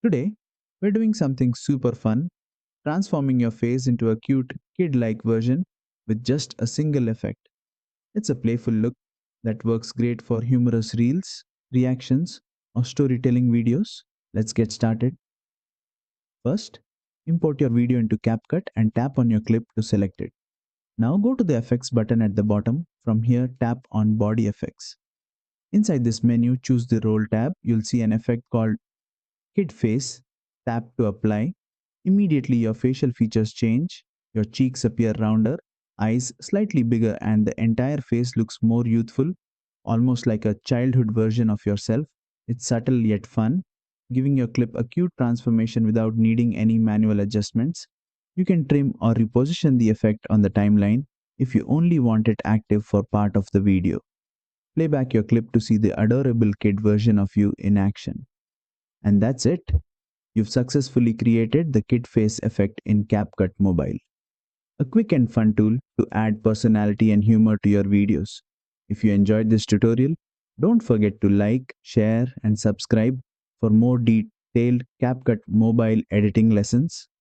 Today, we're doing something super fun, transforming your face into a cute kid-like version with just a single effect. It's a playful look that works great for humorous reels, reactions, or storytelling videos. Let's get started. First, import your video into CapCut and tap on your clip to select it. Now go to the effects button at the bottom. From here, tap on body effects. Inside this menu, choose the roll tab. You'll see an effect called Kid Face. Tap to apply. Immediately, your facial features change. Your cheeks appear rounder, eyes slightly bigger, and the entire face looks more youthful, almost like a childhood version of yourself. It's subtle yet fun, giving your clip a cute transformation without needing any manual adjustments. You can trim or reposition the effect on the timeline if you only want it active for part of the video. Play back your clip to see the adorable kid version of you in action. And that's it. You've successfully created the kid face effect in CapCut Mobile, a quick and fun tool to add personality and humor to your videos. If you enjoyed this tutorial, don't forget to like, share, and subscribe for more detailed CapCut Mobile editing lessons.